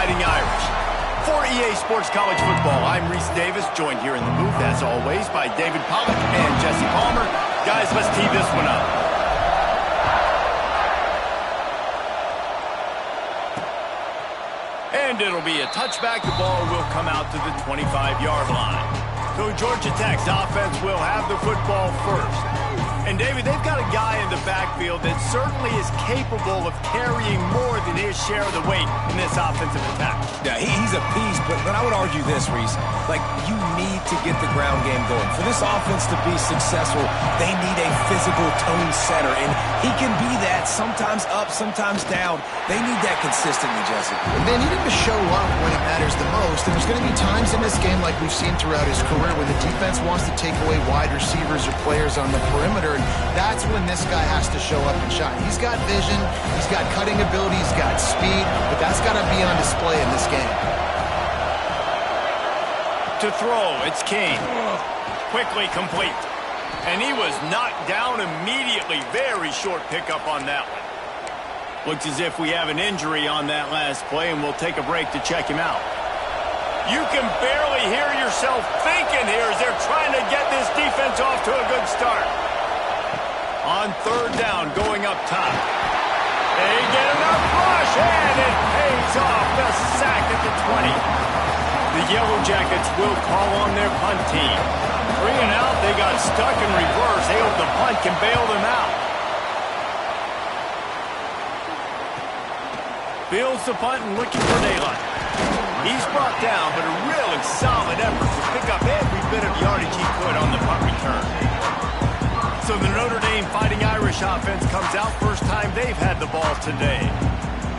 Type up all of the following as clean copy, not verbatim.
Fighting Irish. For EA Sports College Football, I'm Reese Davis, joined here in the booth, as always, by David Pollack and Jesse Palmer. Guys, let's tee this one up. And it'll be a touchback. The ball will come out to the 25-yard line. So Georgia Tech's offense will have the football first. And, David, they've got a guy in the backfield that certainly is capable of carrying more than his share of the weight in this offensive attack. Yeah, he's a piece, but I would argue this, Reese. Like, you need to get the ground game going. For this offense to be successful, they need a physical tone setter, and he can be that, sometimes up, sometimes down. They need that consistently, Jesse. They need him to show up when it matters the most, and there's going to be times in this game, like we've seen throughout his career, when the defense wants to take away wide receivers or players on the perimeter. That's when this guy has to show up and shine. He's got vision, he's got cutting ability, he's got speed, but that's got to be on display in this game. To throw, it's King. Quickly complete. And he was knocked down immediately. Very short pickup on that one. Looks as if we have an injury on that last play, and we'll take a break to check him out. You can barely hear yourself thinking here as they're trying to get this defense off to a good start. On third down, going up top. They get enough rush, and it pays off. The sack at the 20. The Yellow Jackets will call on their punt team. 3 and out, they got stuck in reverse. They hope the punt can bail them out. Fields the punt and looking for daylight. He's brought down, but a really solid effort to pick up every bit of yardage he could on the punt return. So the Notre Dame Fighting Irish offense comes out. First time they've had the ball today.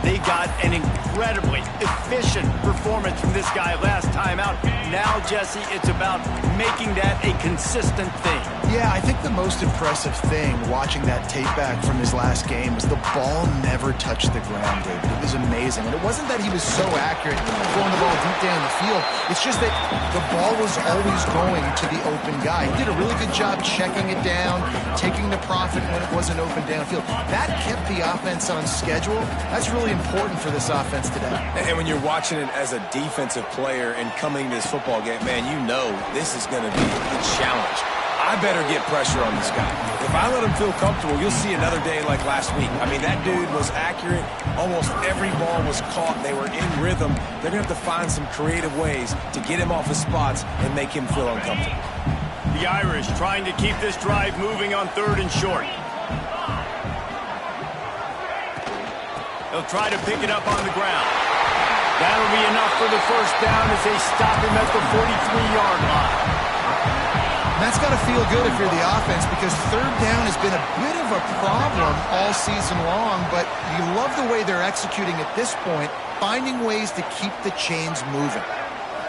They got an incredibly efficient performance from this guy last time out. Now, Jesse, it's about making that a consistent thing. Yeah, I think the most impressive thing watching that tape back from his last game was the ball never touched the ground, David. It was amazing. And it wasn't that he was so accurate throwing the ball deep down the field. It's just that the ball was always going to the open guy. He did a really good job checking it down, taking the profit when it wasn't open downfield. That kept the offense on schedule. That's really important for this offense today. And when you're watching it as a defensive player and coming to this football game, man, you know this is going to be a challenge. I better get pressure on this guy. If I let him feel comfortable, you'll see another day like last week. I mean, that dude was accurate. Almost every ball was caught. They were in rhythm. They're going to have to find some creative ways to get him off his spots and make him feel uncomfortable. The Irish trying to keep this drive moving on third and short. They'll try to pick it up on the ground. That'll be enough for the first down as they stop him at the 43-yard line. That's got to feel good if you're the offense, because third down has been a bit of a problem all season long, but you love the way they're executing at this point, finding ways to keep the chains moving.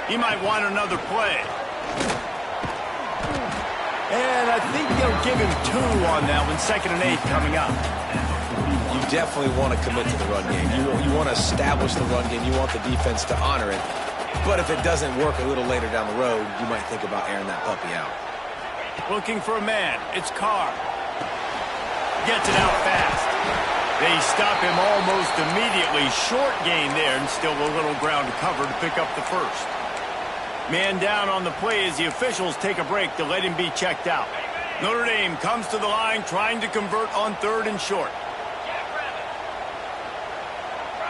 He might want another play. And I think they'll give him 2 on that one, 2nd and 8 coming up. You definitely want to commit to the run game. You want to establish the run game. You want the defense to honor it. But if it doesn't work a little later down the road, you might think about airing that puppy out. Looking for a man. It's Carr. Gets it out fast. They stop him almost immediately. Short gain there, and still a little ground to cover to pick up the first. Man down on the play as the officials take a break to let him be checked out. Notre Dame comes to the line trying to convert on third and short.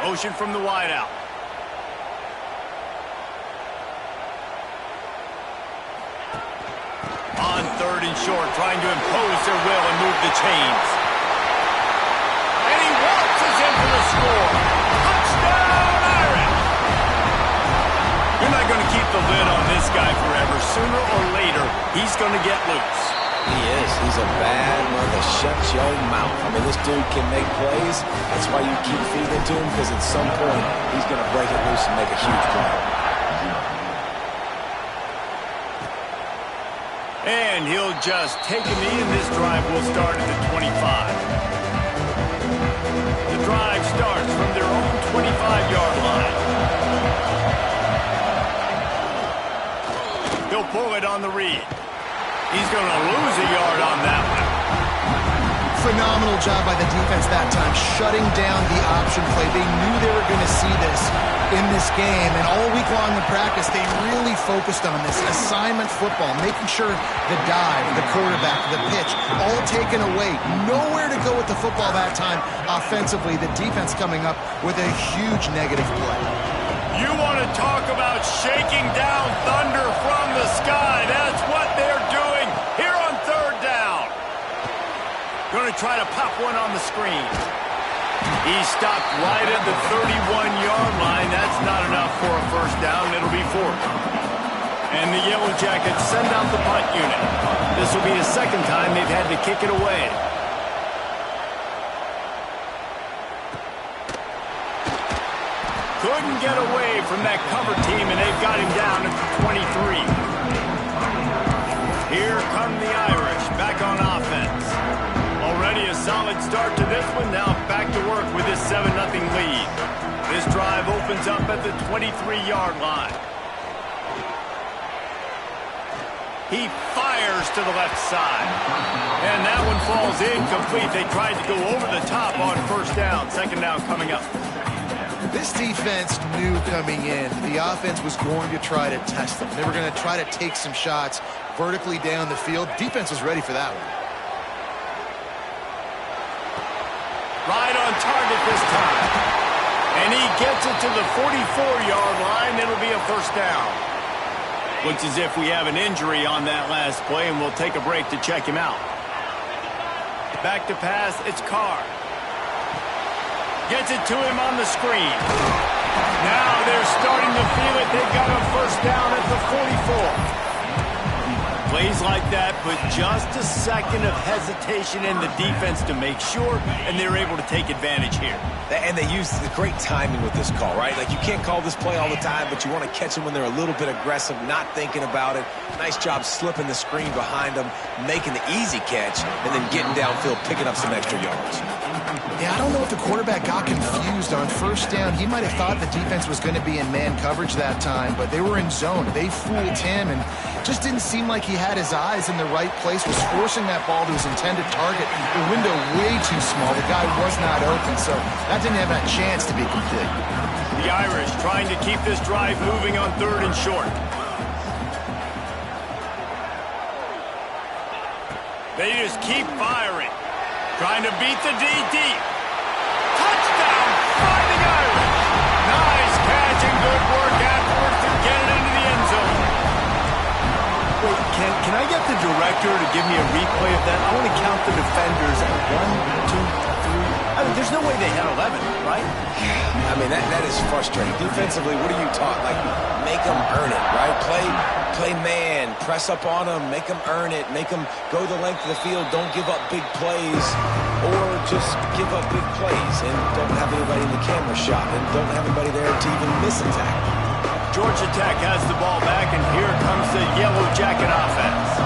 Motion from the wideout. On third and short, trying to impose their will and move the chains. And he waltzes in for the score. Touchdown, Irish! You're not going to keep the lid on this guy forever. Sooner or later, he's going to get loose. He is. He's a bad mother. Shut your mouth. I mean, this dude can make plays. That's why you keep feeding it to him, because at some point, he's going to break it loose and make a huge play. And he'll just take a knee, and this drive will start at the 25. The drive starts from their own 25-yard line. He'll pull it on the read. He's going to lose a yard on that one. Phenomenal job by the defense that time, shutting down the option play. They knew they were going to see this. in this game, and all week long in practice, they really focused on this assignment football, making sure the dive, the quarterback, the pitch, all taken away. Nowhere to go with the football that time offensively. The defense coming up with a huge negative play. You want to talk about shaking down thunder from the sky. That's what they're doing here on third down. Going to try to pop one on the screen. He stopped right at the 31-yard line. That's not enough for a first down. It'll be fourth. And the Yellow Jackets send out the punt unit. This will be the second time they've had to kick it away. Couldn't get away from that cover team, and they've got him down at the 23. Here come the Irish, back on offense. Already a solid start to this one. Now back to work with this 7-0 lead. This drive opens up at the 23-yard line. He fires to the left side. And that one falls incomplete. They tried to go over the top on first down. Second down coming up. This defense knew coming in the offense was going to try to test them. They were going to try to take some shots vertically down the field. Defense was ready for that one. Right on target this time. And he gets it to the 44-yard line. It'll be a first down. Looks as if we have an injury on that last play, and we'll take a break to check him out. Back to pass, it's Carr. Gets it to him on the screen. Now they're starting to feel it. They've got a first down at the 44. Plays like that put just a second of hesitation in the defense to make sure, and they're able to take advantage here. And they use the great timing with this call, right? Like, you can't call this play all the time, but you want to catch them when they're a little bit aggressive, not thinking about it. Nice job slipping the screen behind them, making the easy catch, and then getting downfield, picking up some extra yards. Yeah, I don't know if the quarterback got confused on first down. He might have thought the defense was going to be in man coverage that time, but they were in zone. They fooled him, and just didn't seem like he had his eyes in the right place, was forcing that ball to his intended target. The window way too small. The guy was not open, so that didn't have that chance to be complete. The Irish trying to keep this drive moving on third and short. They just keep firing. Trying to beat the DT. Touchdown, Fighting Irish. Nice catch and good work afterwards to get it into the end zone. Wait, can I get the director to give me a replay of that? I want to count the defenders at 1, 2, 3. I mean, there's no way they had 11, right? I mean, that is frustrating. Defensively, what are you taught? Like, make them earn it, right? Play man, press up on them, make them earn it, make them go the length of the field, don't give up big plays, or just give up big plays and don't have anybody in the camera shot and don't have anybody there to even miss a tackle. Georgia Tech has the ball back, and here comes the Yellow Jacket offense.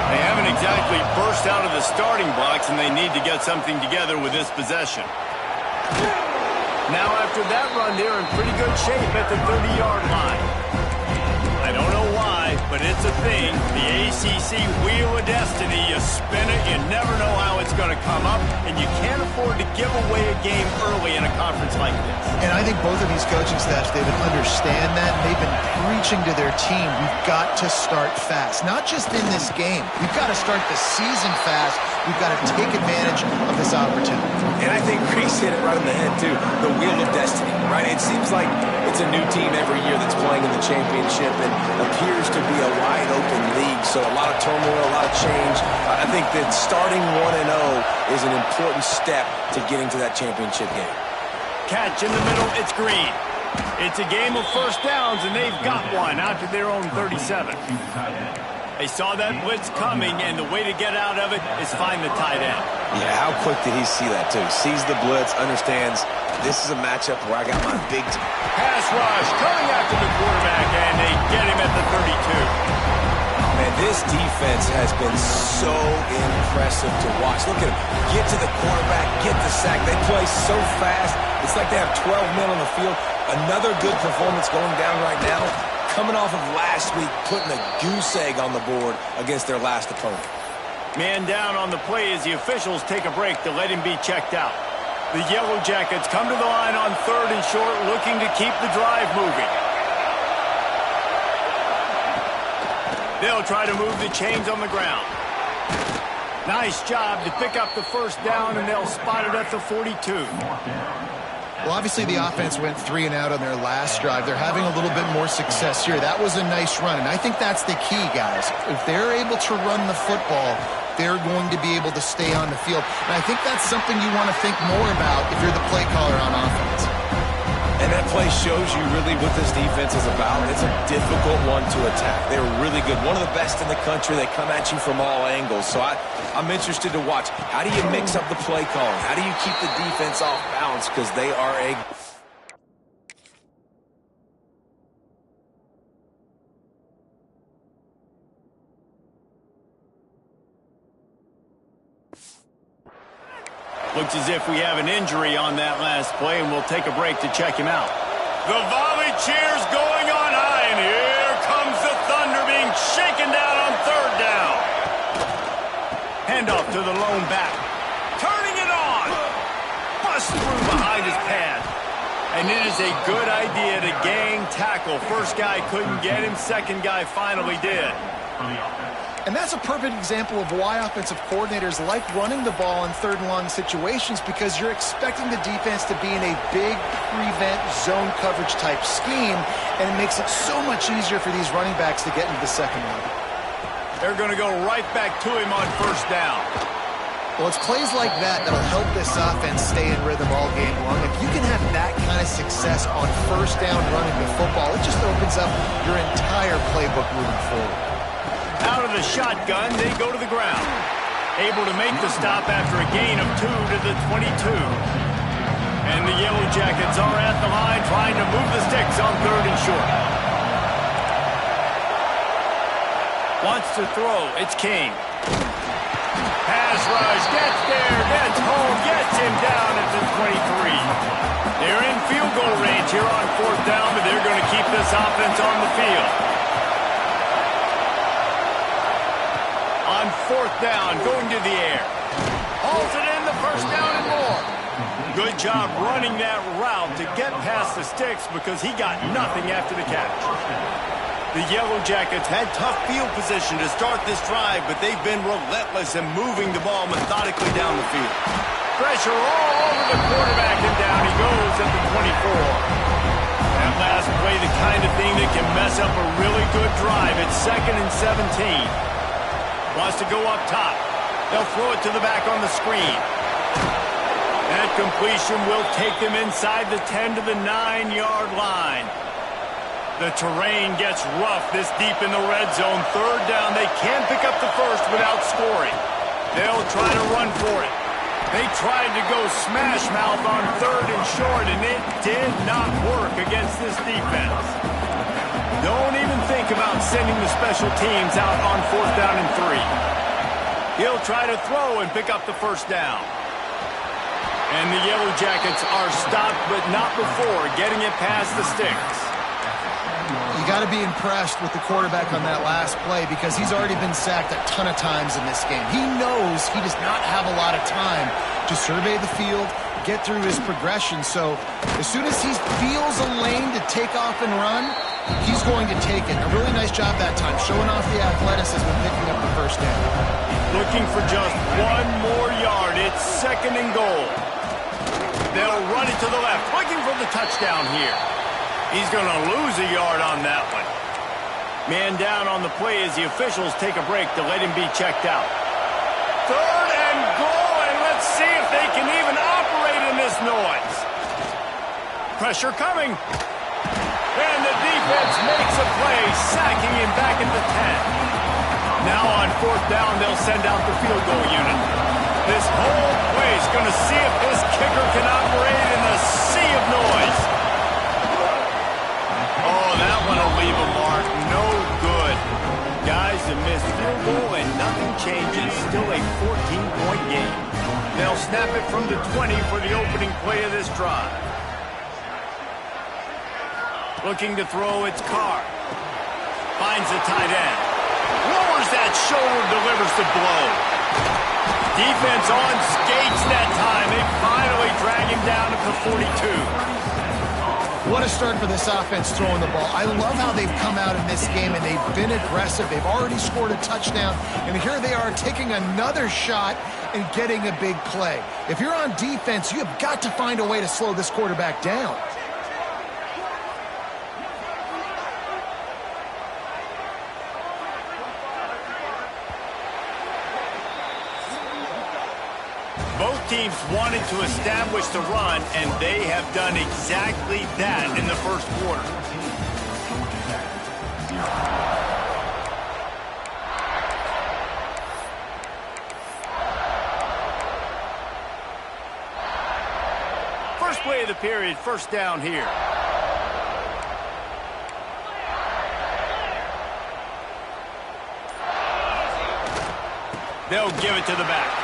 They haven't exactly burst out of the starting blocks, and they need to get something together with this possession. Now, after that run, they're in pretty good shape at the 30-yard line. I don't know why, but it's a thing. The ACC Wheel of Destiny, you spin it, you never know how it's going to come up, and you can't afford to give away a game early in a conference like this. And I think both of these coaching staffs, David, understand that. They've been preaching to their team, we've got to start fast. Not just in this game. We've got to start the season fast. We've got to take advantage of this opportunity. And I think Reese hit it right in the head, too. The Wheel of Destiny, right? It seems like it's a new team every year that's playing in the championship and appears to be a wide-open league. So a lot of turmoil, a lot of change. I think that starting 1-0 is an important step to getting to that championship game. Catch in the middle, it's Green. It's a game of first downs, and they've got one out to their own 37. They saw that blitz coming, and the way to get out of it is find the tight end. Yeah, how quick did he see that, too? Sees the blitz, understands this is a matchup where I got my big... Pass rush coming after the quarterback, and they get him at the 32. Man, this defense has been so impressive to watch. Look at him. Get to the quarterback, get the sack. They play so fast. It's like they have 12 men on the field. Another good performance going down right now. Coming off of last week, putting a goose egg on the board against their last opponent. Man down on the play as the officials take a break to let him be checked out. The Yellow Jackets come to the line on 3rd and short, looking to keep the drive moving. They'll try to move the chains on the ground. Nice job to pick up the first down, and they'll spot it at the 42. Well, obviously the offense went 3 and out on their last drive. They're having a little bit more success here. That was a nice run, and I think that's the key, guys. If they're able to run the football, they're going to be able to stay on the field. And I think that's something you want to think more about if you're the play caller on offense. And that play shows you really what this defense is about. It's a difficult one to attack. They're really good. One of the best in the country. They come at you from all angles. So I'm interested to watch. How do you mix up the play calling? How do you keep the defense off balance? Because they are a... Looks as if we have an injury on that last play, and we'll take a break to check him out. The volley cheers going on high, and here comes the Thunder being shaken down on 3rd down. Handoff to the lone back. Turning it on. Bust through behind his pad. And it is a good idea to gang tackle. First guy couldn't get him. Second guy finally did. And that's a perfect example of why offensive coordinators like running the ball in 3rd and long situations, because you're expecting the defense to be in a big prevent zone coverage type scheme, and it makes it so much easier for these running backs to get into the second one. They're going to go right back to him on 1st down. Well, it's plays like that that'll help this offense stay in rhythm all game long. If you can have that kind of success on 1st down running the football, it just opens up your entire playbook moving forward. Out of the shotgun, they go to the ground. Able to make the stop after a gain of 2 to the 22. And the Yellow Jackets are at the line trying to move the sticks on 3rd and short. Wants to throw. It's King. Pass rush. Gets there. Gets home. Gets him down at the 23. They're in field goal range here on 4th down, but they're going to keep this offense on the field. On 4th down, going to the air. Halted in the 1st down and more. Good job running that route to get past the sticks, because he got nothing after the catch. The Yellow Jackets had tough field position to start this drive, but they've been relentless in moving the ball methodically down the field. Pressure all over the quarterback, and down he goes at the 24. That last play, the kind of thing that can mess up a really good drive. It's 2nd and 17. Wants to go up top. They'll throw it to the back on the screen. That completion will take them inside the 10 to the 9-yard line. The terrain gets rough this deep in the red zone. 3rd down. They can pick up the first without scoring. They'll try to run for it. They tried to go smash mouth on 3rd and short, and it did not work against this defense. Don't even think about sending the special teams out on 4th down and 3. He'll try to throw and pick up the first down. And the Yellow Jackets are stopped, but not before getting it past the sticks. You got to be impressed with the quarterback on that last play, because he's already been sacked a ton of times in this game. He knows he does not have a lot of time to survey the field, get through his progression. So as soon as he feels a lane to take off and run, he's going to take it. A really nice job that time, showing off the athleticism and picking up the first down. Looking for just 1 more yard. It's 2nd and goal. They'll run it to the left, looking for the touchdown here. He's going to lose a yard on that one. Man down on the play as the officials take a break to let him be checked out. 3rd and goal, and let's see if they can even operate in this noise. Pressure coming. And the defense makes a play, sacking him back at the 10. Now on 4th down, they'll send out the field goal unit. This whole play is going to see if this kicker can operate in a sea of noise. Oh, that one will leave a mark. No good. Guys, a missed field goal and nothing changes. Still a 14-point game. They'll snap it from the 20 for the opening play of this drive. Looking to throw, it's Carr. Finds the tight end. Lowers that shoulder, delivers the blow. Defense on skates that time. They finally drag him down at the 42. What a start for this offense throwing the ball. I love how they've come out in this game, and they've been aggressive. They've already scored a touchdown, and here they are taking another shot and getting a big play. If you're on defense, you have got to find a way to slow this quarterback down. Both teams wanted to establish the run, and they have done exactly that in the first quarter. First play of the period, first down here. They'll give it to the back.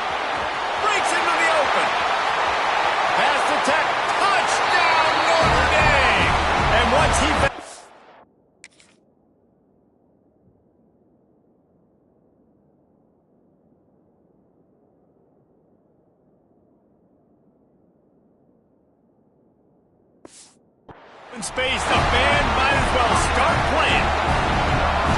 Breaks into the open. Pass attack. Touchdown, Notre Dame. And once he... in space, the band might as well start playing.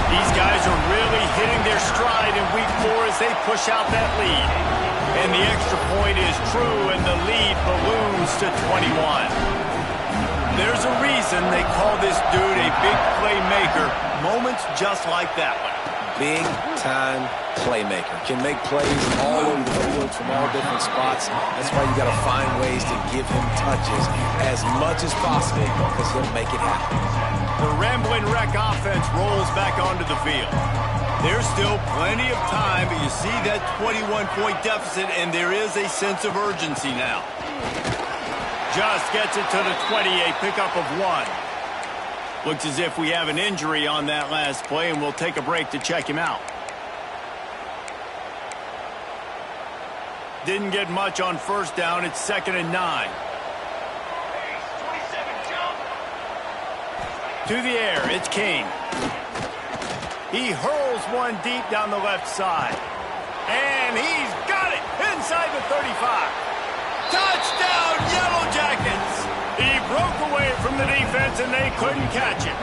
These guys are really hitting their stride in week 4 as they push out that lead. And the extra point is true, and the lead balloons to 21. There's a reason they call this dude a big playmaker. Moments just like that one. Big-time playmaker. Can make plays all over the field from all different spots. That's why you got to find ways to give him touches as much as possible because he'll make it happen. The Rambling Wreck offense rolls back onto the field. There's still plenty of time, but you see that 21-point deficit, and there is a sense of urgency now. Just gets it to the 28, pickup of 1. Looks as if we have an injury on that last play, and we'll take a break to check him out. Didn't get much on first down. It's 2nd and 9. To the air, it's King. He hurls one deep down the left side. And he's got it inside the 35. Touchdown, Yellow Jackets! He broke away from the defense, and they couldn't catch him.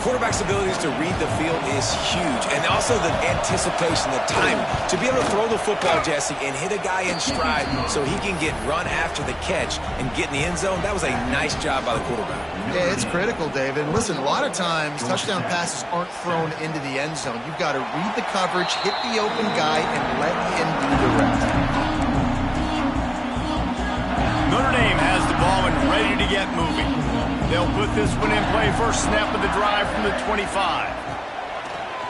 Quarterback's abilities to read the field is huge, and also the anticipation, the time to be able to throw the football, Jesse, and hit a guy in stride so he can get run after the catch and get in the end zone. That was a nice job by the quarterback. Yeah, it's critical, David. And listen, a lot of times touchdown passes aren't thrown into the end zone. You've got to read the coverage, hit the open guy, and let him do the rest. Notre Dame has the ball and ready to get moving. They'll put this one in play first snap of the drive from the 25.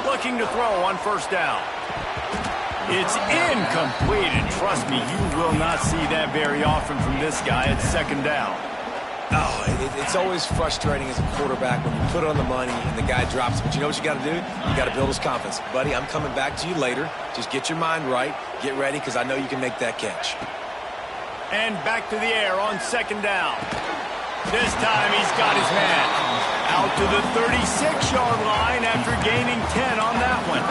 Looking to throw on first down. It's incomplete, and trust me, you will not see that very often from this guy at 2nd down. Oh, it's always frustrating as a quarterback when you put it on the money and the guy drops it. But you know what you got to do? You got to build his confidence. Buddy, I'm coming back to you later. Just get your mind right. Get ready, because I know you can make that catch. And back to the air on 2nd down. This time he's got his man. Out to the 36-yard line after gaining 10 on that one.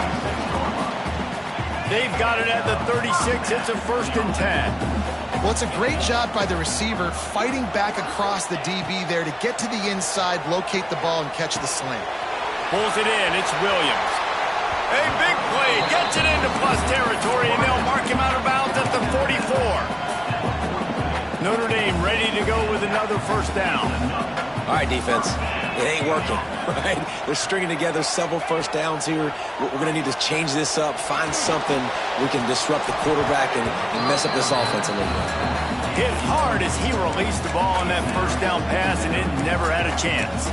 They've got it at the 36. It's a 1st and 10. Well, it's a great job by the receiver fighting back across the DB there to get to the inside, locate the ball, and catch the slant. Pulls it in. It's Williams. A big play. Gets it into plus territory, and they'll mark him out of bounds at the 44. Notre Dame ready to go with another first down. All right, defense. It ain't working, right? They're stringing together several first downs here. We're going to need to change this up, find something we can disrupt the quarterback and mess up this offense a little bit. Hit hard as he released the ball on that first down pass, and it never had a chance.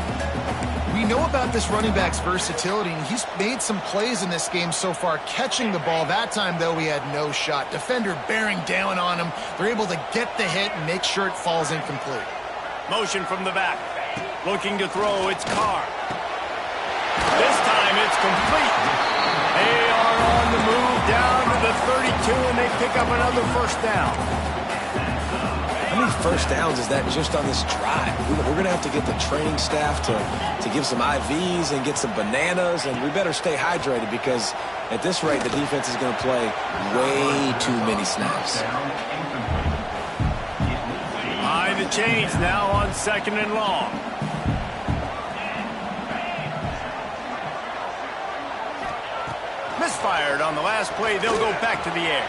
We know about this running back's versatility, and he's made some plays in this game so far, catching the ball. That time, though, he had no shot. Defender bearing down on him. They're able to get the hit and make sure it falls incomplete. Motion from the back. Looking to throw, it's Carr. This time, it's complete. They are on the move down to the 32, and they pick up another first down. How many first downs is that just on this drive? We're going to have to get the training staff to give some IVs and get some bananas, and we better stay hydrated because at this rate, the defense is going to play way too many snaps. Behind the chains now on 2nd and long. Misfired on the last play. They'll go back to the air.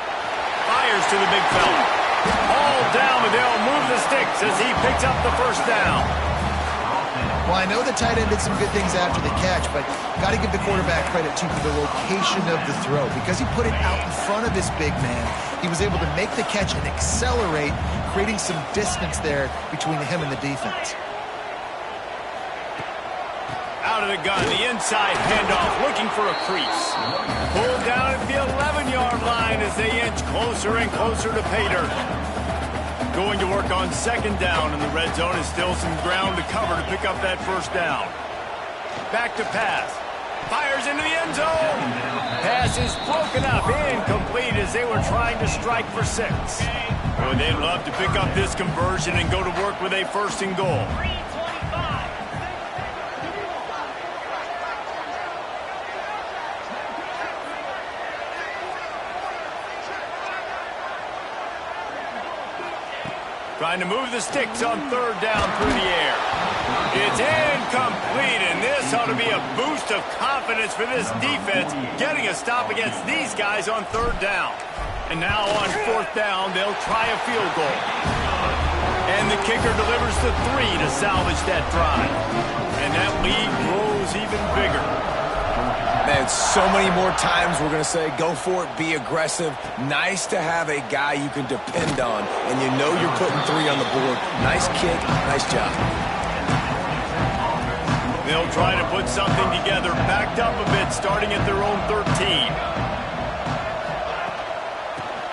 Fires to the big fella. All down, and they'll move the sticks as he picks up the first down. Well, I know the tight end did some good things after the catch, but got to give the quarterback credit, too, for the location of the throw. Because he put it out in front of his big man, he was able to make the catch and accelerate, creating some distance there between him and the defense. Out of the gun, the inside handoff, looking for a crease. Pulled down at the 11-yard line as they inch closer and closer to pay dirt. Going to work on 2nd down in the red zone is still some ground to cover to pick up that first down. Back to pass. Fires into the end zone. Pass is broken up, incomplete as they were trying to strike for 6. Boy, they'd love to pick up this conversion and go to work with a 1st and goal. Trying to move the sticks on 3rd down through the air. It's incomplete, and this ought to be a boost of confidence for this defense, getting a stop against these guys on 3rd down. And now on 4th down, they'll try a field goal. And the kicker delivers the 3 to salvage that drive. And that lead grows even bigger. Man, so many more times we're going to say, go for it, be aggressive. Nice to have a guy you can depend on, and you know you're putting 3 on the board. Nice kick, nice job. They'll try to put something together, backed up a bit, starting at their own 13.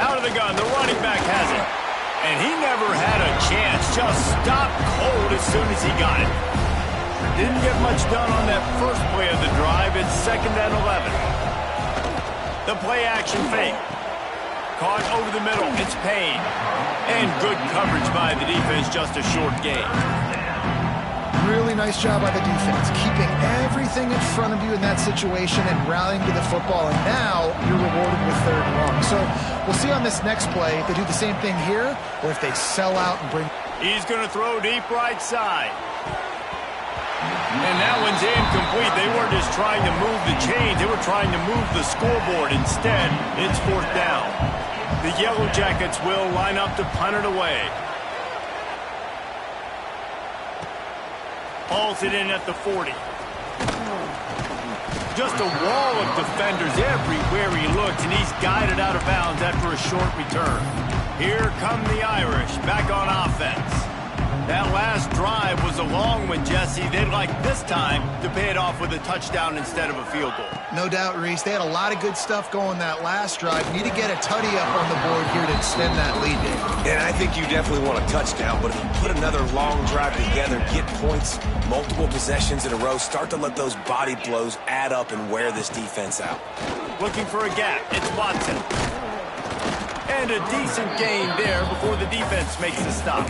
Out of the gun, the running back has it. And he never had a chance, just stopped cold as soon as he got it. Didn't get much done on that first play of the drive. It's 2nd and 11. The play action fake. Caught over the middle. It's Payne. And good coverage by the defense, just a short gain. Really nice job by the defense, keeping everything in front of you in that situation and rallying to the football. And now you're rewarded with 3rd and long. So we'll see on this next play if they do the same thing here or if they sell out and bring. He's going to throw deep right side. And that one's incomplete. They weren't just trying to move the chains. They were trying to move the scoreboard. Instead, it's 4th down. The Yellow Jackets will line up to punt it away. Hauls it in at the 40. Just a wall of defenders everywhere he looks, and he's guided out of bounds after a short return. Here come the Irish back on offense. That last drive was a long one, Jesse. They'd like this time to pay it off with a touchdown instead of a field goal. No doubt, Reese. They had a lot of good stuff going that last drive. Need to get a tutty up on the board here to extend that lead, Dave. And I think you definitely want a touchdown, but if you put another long drive together, get points, multiple possessions in a row, start to let those body blows add up and wear this defense out. Looking for a gap. It's Watson. And a decent gain there before the defense makes the stop.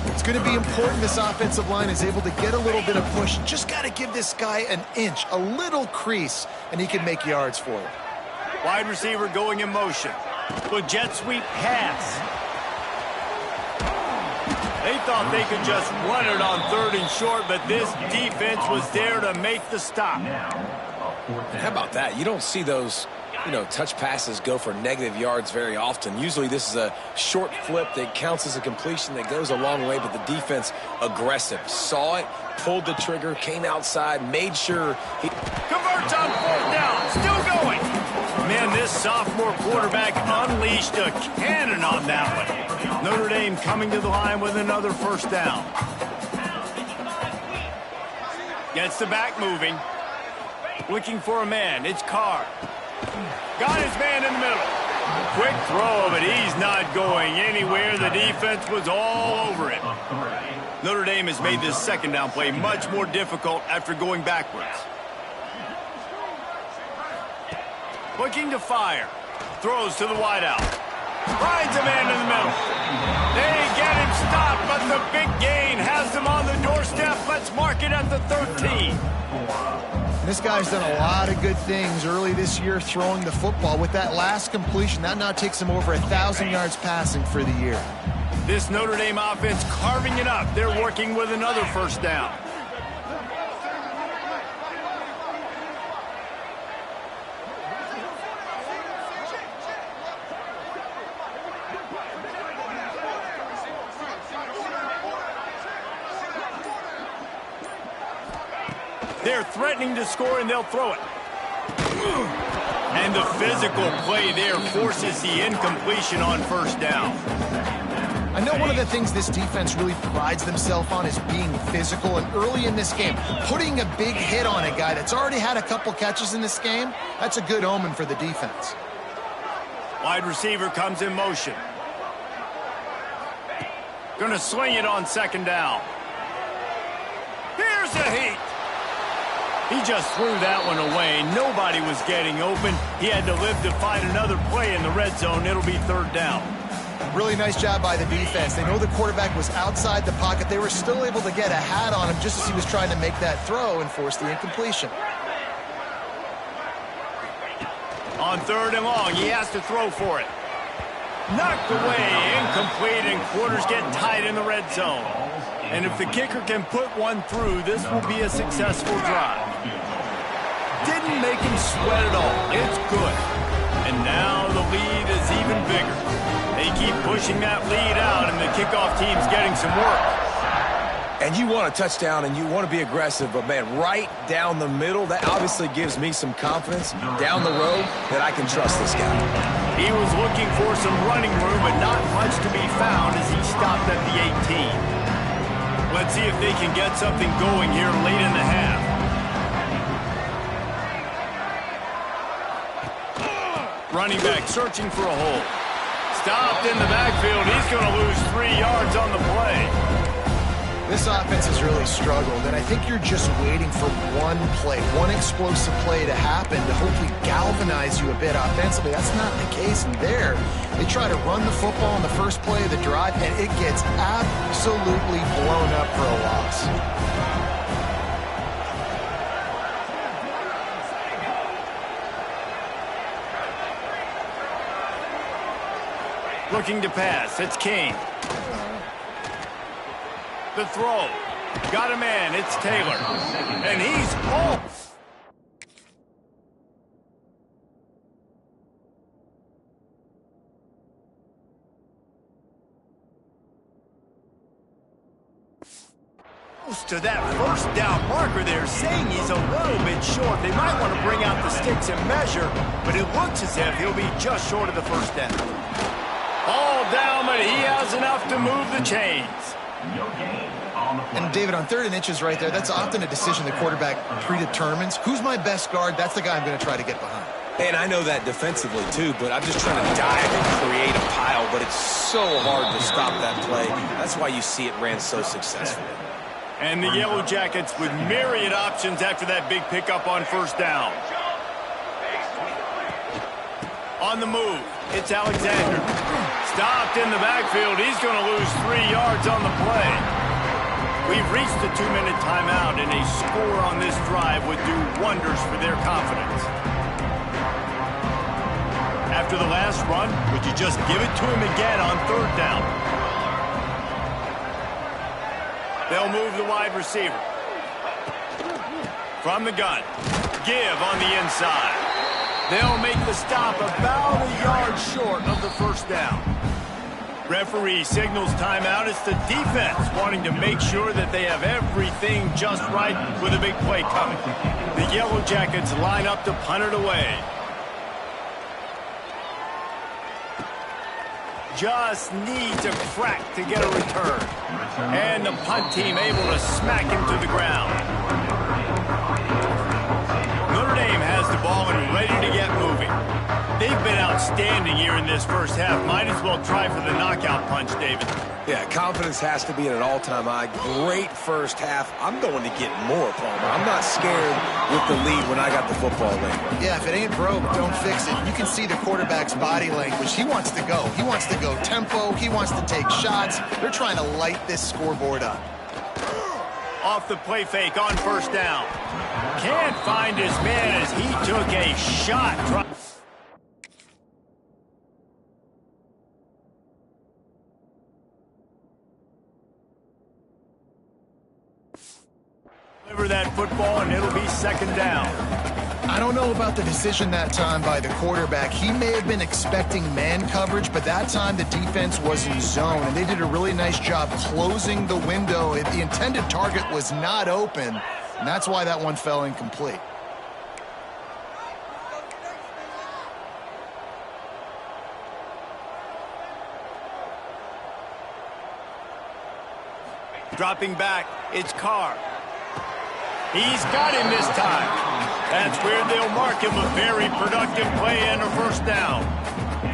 It's going to be important this offensive line is able to get a little bit of push. Just got to give this guy an inch, a little crease, and he can make yards for you. Wide receiver going in motion. With jet sweep pass. They thought they could just run it on 3rd and short, but this defense was there to make the stop. How about that? You don't see those, touch passes go for negative yards very often. Usually this is a short flip that counts as a completion that goes a long way, but the defense aggressive. Saw it, pulled the trigger, came outside, made sure he converts on 4th down, still going. Man, this sophomore quarterback unleashed a cannon on that one. Notre Dame coming to the line with another 1st down. Gets the back moving. Looking for a man. It's Carr. Got his man in the middle. Quick throw, but he's not going anywhere. The defense was all over it. Notre Dame has made this 2nd down play much more difficult after going backwards. Looking to fire. Throws to the wideout. Finds a man in the middle. They get a big gain, has them on the doorstep. Let's mark it at the 13. This guy's done a lot of good things early this year throwing the football. With that last completion, that now takes him over 1,000 yards passing for the year. This Notre Dame offense carving it up. They're working with another first down. They're threatening to score, and they'll throw it. And the physical play there forces the incompletion on first down. I know one of the things this defense really prides themselves on is being physical, and early in this game, putting a big hit on a guy that's already had a couple catches in this game, that's a good omen for the defense. Wide receiver comes in motion. Gonna sling it on second down. Here's a heat. He just threw that one away. Nobody was getting open. He had to live to find another play in the red zone. It'll be third down. Really nice job by the defense. They know the quarterback was outside the pocket. They were still able to get a hat on him just as he was trying to make that throw and force the incompletion. On third and long, he has to throw for it. Knocked away, incomplete, and quarters get tight in the red zone. And if the kicker can put one through, this will be a successful drive. Didn't make him sweat at all. It's good. And now the lead is even bigger. They keep pushing that lead out, and the kickoff team's getting some work. And you want a touchdown, and you want to be aggressive, but, man, right down the middle, that obviously gives me some confidence down the road that I can trust this guy. He was looking for some running room, but not much to be found as he stopped at the 18. Let's see if they can get something going here late in the half. Running back searching for a hole. Stopped in the backfield. He's going to lose 3 yards on the play. This offense has really struggled, and I think you're just waiting for one play, one explosive play to happen to hopefully galvanize you a bit offensively. That's not the case, and there, they try to run the football on the first play of the drive, and it gets absolutely blown up for a loss. Looking to pass. It's King. The throw. Got a man. It's Taylor. And he's off. To that first down marker there, saying he's a little bit short. They might want to bring out the sticks and measure, but it looks as if he'll be just short of the first down. All down, but he has enough to move the chains. And David, on third and inches right there, that's often a decision the quarterback predetermines. Who's my best guard? That's the guy I'm going to try to get behind. And I know that defensively, too, but I'm just trying to dive and create a pile, but it's so hard to stop that play. That's why you see it ran so successfully. And the Yellow Jackets with myriad options after that big pickup on first down. On the move, it's Alexander. Stopped in the backfield. He's going to lose 3 yards on the play. We've reached the 2-minute timeout, and a score on this drive would do wonders for their confidence. After the last run, would you just give it to him again on third down? They'll move the wide receiver. From the gun. Give on the inside. They'll make the stop about a yard short of the first down. Referee signals timeout. It's the defense wanting to make sure that they have everything just right with a big play coming. The Yellow Jackets line up to punt it away. Just needs a crack to get a return. And the punt team able to smack him to the ground. Notre Dame has the ball and ready to get moving. They've been outstanding here in this this first half. Might as well try for the knockout punch, David. Yeah, confidence has to be at an all-time high. Great first half. I'm going to get more, Palmer. I'm not scared with the lead when I got the football late. Yeah, if it ain't broke, don't fix it. You can see the quarterback's body language. He wants to go. He wants to go tempo. He wants to take shots. They're trying to light this scoreboard up. Off the play fake on first down. Can't find his man as he took a shot. Deliver that football, and it'll be second down. I don't know about the decision that time by the quarterback. He may have been expecting man coverage, but that time the defense was in zone, and they did a really nice job closing the window. The intended target was not open, and that's why that one fell incomplete. Dropping back, it's Carr. He's got him this time. That's where they'll mark him a very productive play and a first down.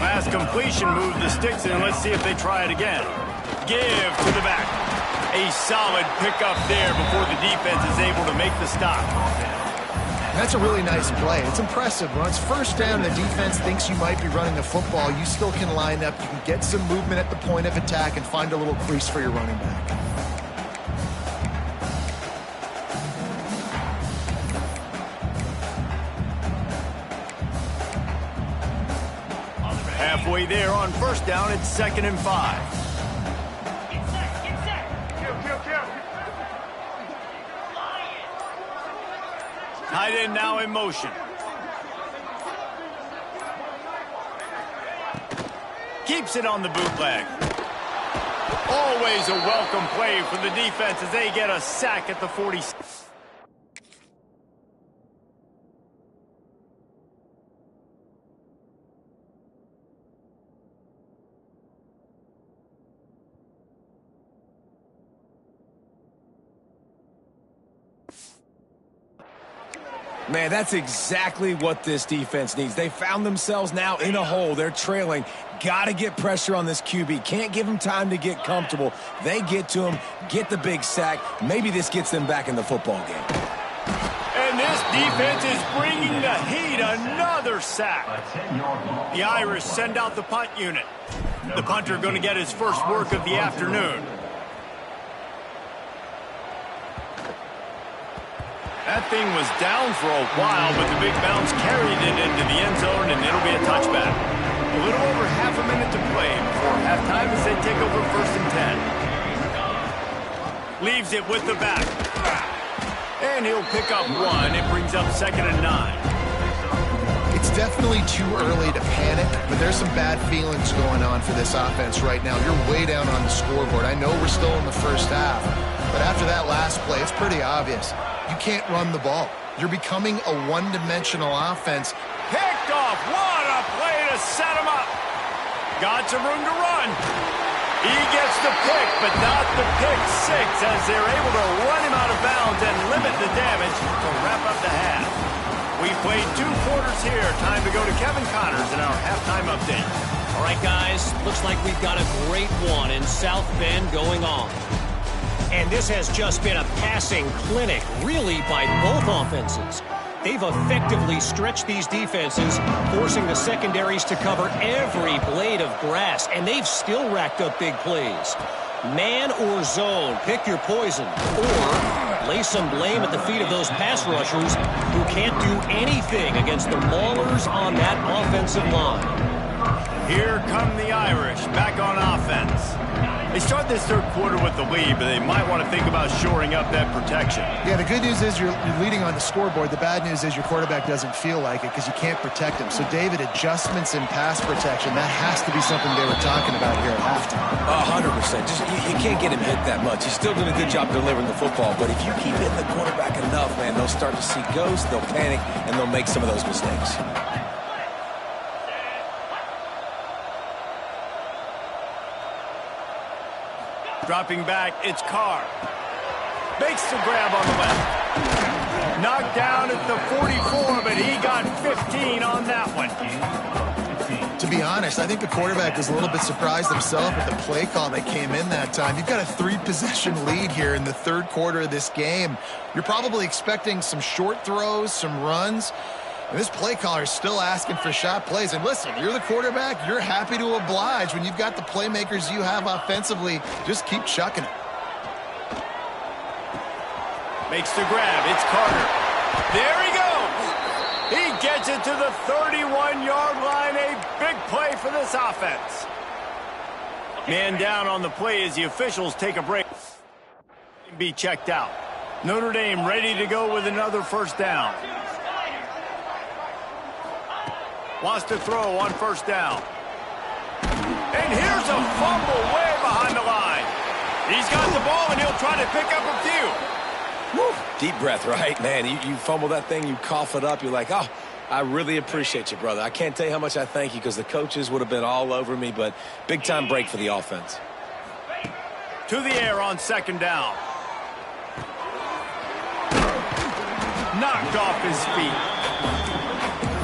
Last completion moved the sticks, and let's see if they try it again. Give to the back. A solid pickup there before the defense is able to make the stop. That's a really nice play. It's impressive. When it's first down, the defense thinks you might be running the football. You still can line up. You can get some movement at the point of attack and find a little crease for your running back. Halfway there on first down, it's 2nd and 5. Get set. Tight end now in motion. Keeps it on the bootleg. Always a welcome play for the defense as they get a sack at the 46. Man, that's exactly what this defense needs. They found themselves now in a hole. They're trailing. Got to get pressure on this QB. Can't give him time to get comfortable. They get to him, get the big sack. Maybe this gets them back in the football game. And this defense is bringing the heat. Another sack. The Irish send out the punt unit. The punter going to get his first work of the afternoon. That thing was down for a while, but the big bounce carried it into the end zone, and it'll be a touchback. A little over half a minute to play before halftime as they take over 1st and 10. Leaves it with the back. And he'll pick up one. It brings up 2nd and 9. It's definitely too early to panic, but there's some bad feelings going on for this offense right now. You're way down on the scoreboard. I know we're still in the first half, but after that last play, it's pretty obvious. You can't run the ball. You're becoming a one-dimensional offense. Picked off. What a play to set him up. Got some room to run. He gets the pick, but not the pick six as they're able to run him out of bounds and limit the damage to wrap up the half. We played 2 quarters here. Time to go to Kevin Connors in our halftime update. All right, guys, looks like we've got a great one in South Bend going on. And this has just been a passing clinic, really, by both offenses. They've effectively stretched these defenses, forcing the secondaries to cover every blade of grass, and they've still racked up big plays. Man or zone, pick your poison, or lay some blame at the feet of those pass rushers who can't do anything against the maulers on that offensive line. Here come the Irish, back on offense. They start this 3rd quarter with the lead, but they might want to think about shoring up that protection. Yeah, the good news is you're leading on the scoreboard. The bad news is your quarterback doesn't feel like it because you can't protect him. So, David, adjustments in pass protection, that has to be something they were talking about here at halftime. 100%. Just you can't get him hit that much. He's still doing a good job delivering the football, but if you keep hitting the quarterback enough, man, they'll start to see ghosts, they'll panic, and they'll make some of those mistakes. Dropping back, it's Carr. Makes the grab on the left. Knocked down at the 44, but he got 15 on that one. To be honest, I think the quarterback was a little bit surprised himself with the play call that came in that time. You've got a 3-possession lead here in the third quarter of this game. You're probably expecting some short throws, some runs. And this play caller is still asking for shot plays. And listen, you're the quarterback. You're happy to oblige when you've got the playmakers you have offensively. Just keep chucking it. Makes the grab. It's Carter. There he goes. He gets it to the 31-yard line. A big play for this offense. Man down on the play as the officials take a break. Be checked out. Notre Dame ready to go with another first down. Wants to throw on first down. And here's a fumble way behind the line. He's got the ball, and he'll try to pick up a few. Woo. Deep breath, right? Man, you fumble that thing, you cough it up, you're like, oh, I really appreciate you, brother. I can't tell you how much I thank you because the coaches would have been all over me, but big-time break for the offense. To the air on second down. Knocked off his feet.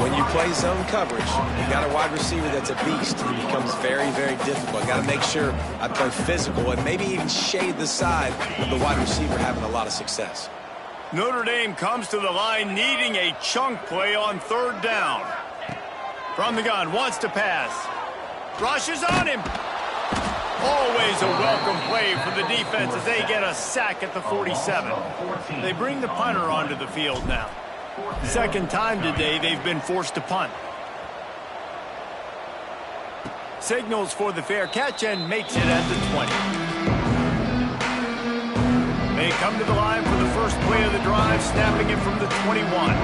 When you play zone coverage, you got a wide receiver that's a beast. He becomes very, very difficult. Got to make sure I play physical and maybe even shade the side of the wide receiver having a lot of success. Notre Dame comes to the line needing a chunk play on third down. From the gun, wants to pass. Rushes on him. Always a welcome play for the defense as they get a sack at the 47. They bring the punter onto the field now. Second time today they've been forced to punt. Signals for the fair catch and makes it at the 20. They come to the line for the first play of the drive, snapping it from the 21.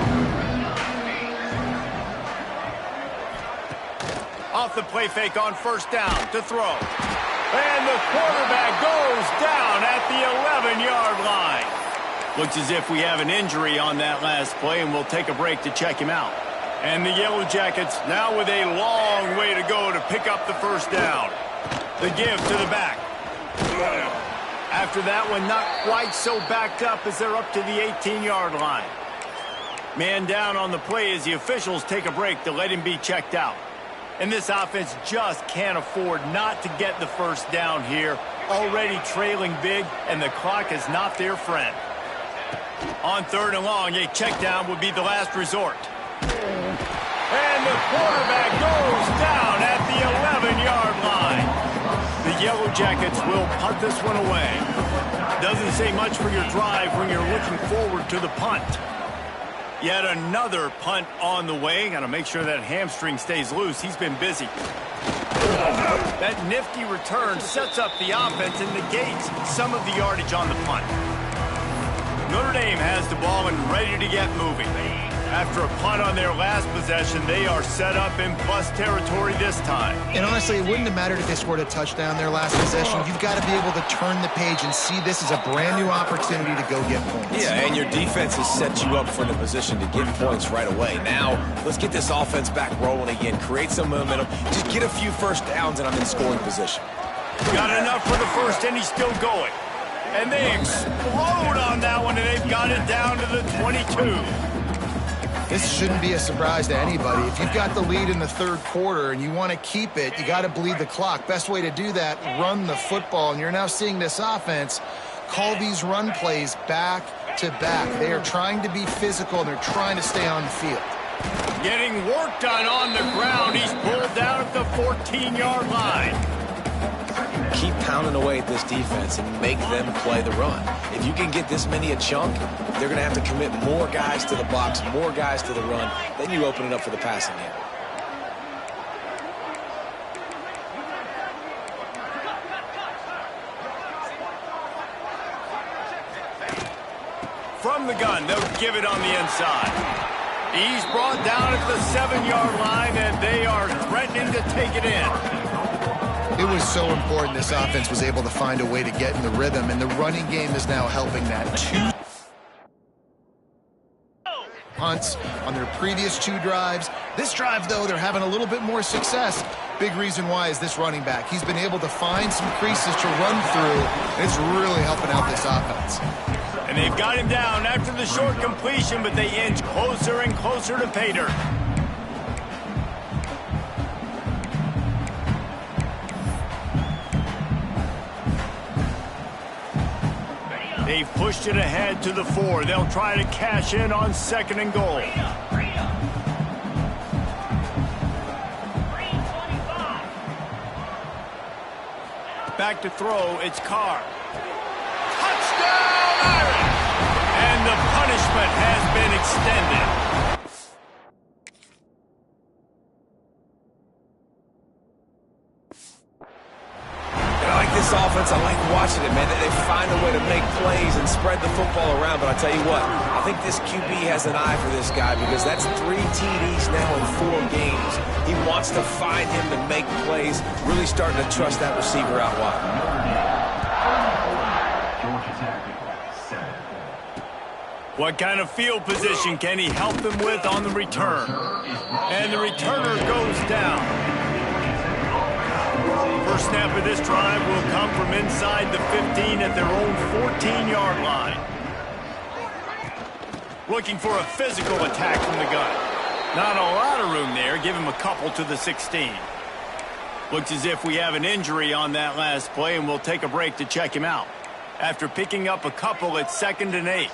Off the play fake on first down to throw. And the quarterback goes down at the 11-yard line. Looks as if we have an injury on that last play, and we'll take a break to check him out. And the Yellow Jackets now with a long way to go to pick up the first down. The give to the back. After that one, not quite so backed up as they're up to the 18-yard line. Man down on the play as the officials take a break to let him be checked out. And this offense just can't afford not to get the first down here. Already trailing big, and the clock is not their friend. On third and long, a check down would be the last resort. And the quarterback goes down at the 11-yard line. The Yellow Jackets will punt this one away. Doesn't say much for your drive when you're looking forward to the punt. Yet another punt on the way. Got to make sure that hamstring stays loose. He's been busy. That nifty return sets up the offense and negates some of the yardage on the punt. Notre Dame has the ball and ready to get moving. After a punt on their last possession, they are set up in plus territory this time. And honestly, it wouldn't have mattered if they scored a touchdown their last possession. You've got to be able to turn the page and see this as a brand new opportunity to go get points. Yeah, and your defense has set you up for the position to get points right away. Now, let's get this offense back rolling again. Create some momentum. Just get a few first downs, and I'm in scoring position. Got enough for the first, and he's still going. And they explode on that one, and they've got it down to the 22. This shouldn't be a surprise to anybody. If you've got the lead in the third quarter and you want to keep it, you got to bleed the clock. Best way to do that, run the football. And you're now seeing this offense call these run plays back to back. They are trying to be physical, and they're trying to stay on the field. Getting work done on the ground. He's pulled down at the 14-yard line. Keep pounding away at this defense and make them play the run. If you can get this many a chunk, they're going to have to commit more guys to the box, more guys to the run. Then you open it up for the passing game. From the gun, they'll give it on the inside. He's brought down at the 7-yard line, and they are threatening to take it in. It was so important this offense was able to find a way to get in the rhythm, and the running game is now helping that. 2 punts on their previous 2 drives. This drive, though, they're having a little bit more success. Big reason why is this running back. He's been able to find some creases to run through, and it's really helping out this offense. And they've got him down after the short completion, but they inch closer and closer to pay dirt. They've pushed it ahead to the 4. They'll try to cash in on 2nd and goal. Back to throw, it's Carr. Touchdown, Irish! And the punishment has been extended. This offense, I like watching it, man. They find a way to make plays and spread the football around. But I tell you what, I think this QB has an eye for this guy because that's 3 TDs now in 4 games. He wants to find him to make plays, really starting to trust that receiver out wide. What kind of field position can he help them with on the return? And the returner goes down. First snap of this drive will come from inside the 15 at their own 14-yard line. Looking for a physical attack from the gun. Not a lot of room there. Give him a couple to the 16. Looks as if we have an injury on that last play, and we'll take a break to check him out. After picking up a couple, it's 2nd and 8.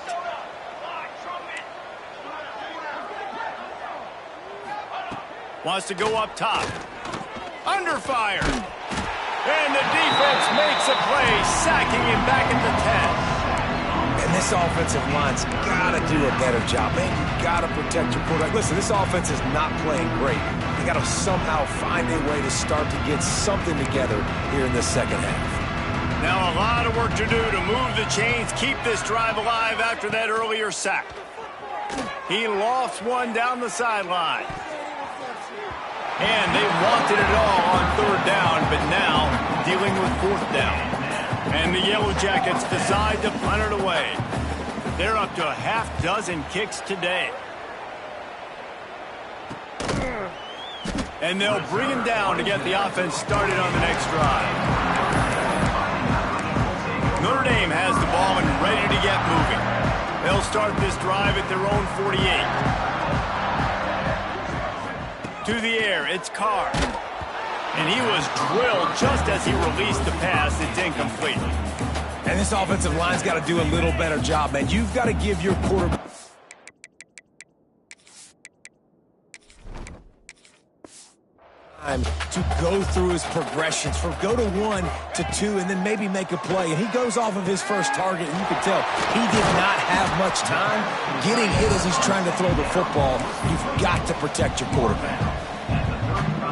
Wants to go up top. Under fire. And the defense makes a play, sacking him back at the 10. And this offensive line's got to do a better job. Man, you got to protect your quarterback. Listen, this offense is not playing great. They got to somehow find a way to start to get something together here in the second half. Now a lot of work to do to move the chains, keep this drive alive after that earlier sack. He lofts one down the sideline. And they wanted it all on 3rd down, but now dealing with 4th down. And the Yellow Jackets decide to punt it away. They're up to a half-dozen kicks today. And they'll bring him down to get the offense started on the next drive. Notre Dame has the ball and ready to get moving. They'll start this drive at their own 48. To the air, it's Carr. And he was drilled just as he released the pass. It's incomplete. And this offensive line's got to do a little better job, man. You've got to give your quarterback time to go through his progressions from go to 1 to 2 and then maybe make a play. And he goes off of his first target, and you can tell he did not have much time getting hit as he's trying to throw the football. You've got to protect your quarterback.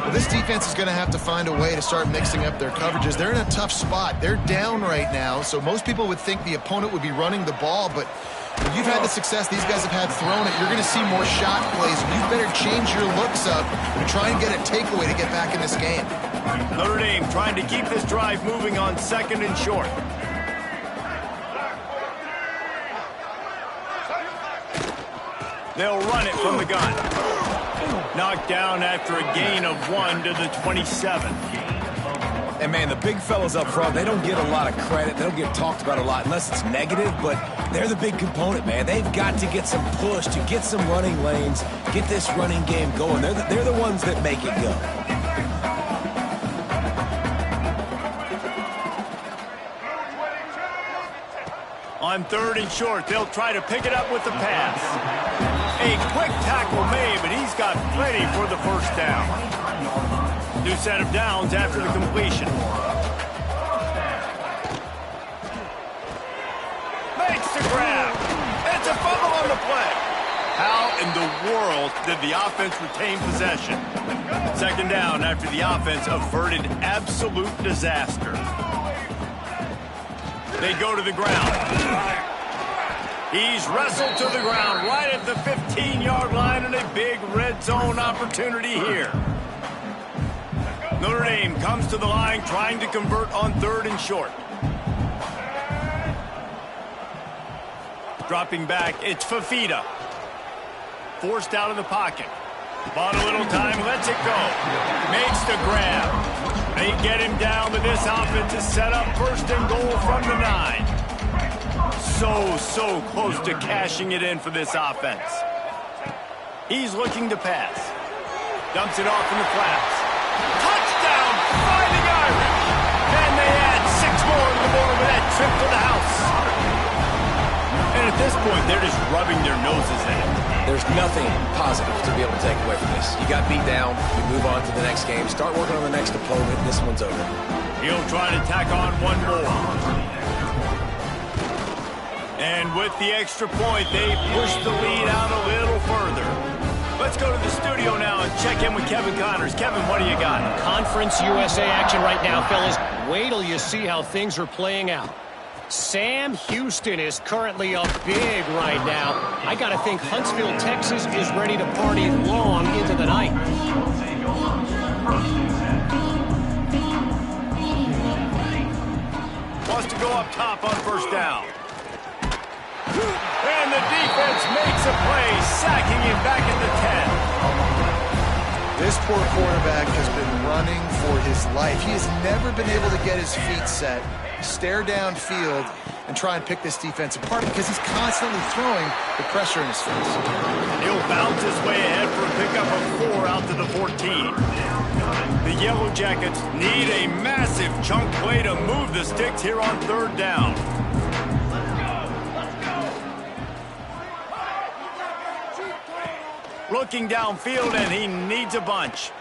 Well, this defense is going to have to find a way to start mixing up their coverages. They're in a tough spot. They're down right now, so most people would think the opponent would be running the ball, but if you've had the success these guys have had throwing it, you're going to see more shot plays. You better change your looks up and try and get a takeaway to get back in this game. Notre Dame trying to keep this drive moving on 2nd and short. They'll run it from the gun. Knocked down after a gain of 1 to the 27. And, man, the big fellas up front, they don't get a lot of credit. They don't get talked about a lot unless it's negative, but they're the big component, man. They've got to get some push, to get some running lanes, get this running game going. They're the ones that make it go. On 3rd and short, they'll try to pick it up with the pass. A quick tackle made, but he's got plenty for the first down. New set of downs after the completion. Makes the grab. It's a fumble on the play. How in the world did the offense retain possession? 2nd down after the offense averted absolute disaster. They go to the ground. He's wrestled to the ground right at the 15-yard line, and a big red zone opportunity here. Notre Dame comes to the line trying to convert on 3rd and short. Dropping back, it's Fafita. Forced out of the pocket. Bought a little time, lets it go. Makes the grab. They get him down, but this offense is set up 1st and goal from the 9. So close to cashing it in for this offense. He's looking to pass. Dumps it off in the flats. Touchdown, Fighting Irish! And they add 6 more to the board with that trip to the house. And at this point, they're just rubbing their noses in it. There's nothing positive to be able to take away from this. You got beat down, you move on to the next game, start working on the next opponent. This one's over. He'll try to tack on one more. And with the extra point, they push the lead out a little further. Let's go to the studio now and check in with Kevin Connors. Kevin, what do you got? Conference USA action right now, fellas. Wait till you see how things are playing out. Sam Houston is currently up big right now. I got to think Huntsville, Texas is ready to party long into the night. Wants to go up top on first down. And the defense makes a play, sacking him back at the 10. This poor quarterback has been running for his life. He has never been able to get his feet set, stare downfield, and try and pick this defense apart because he's constantly throwing the pressure in his face. He'll bounce his way ahead for a pickup of 4 out to the 14. The Yellow Jackets need a massive chunk play to move the sticks here on third down. Looking downfield, and he needs a bunch.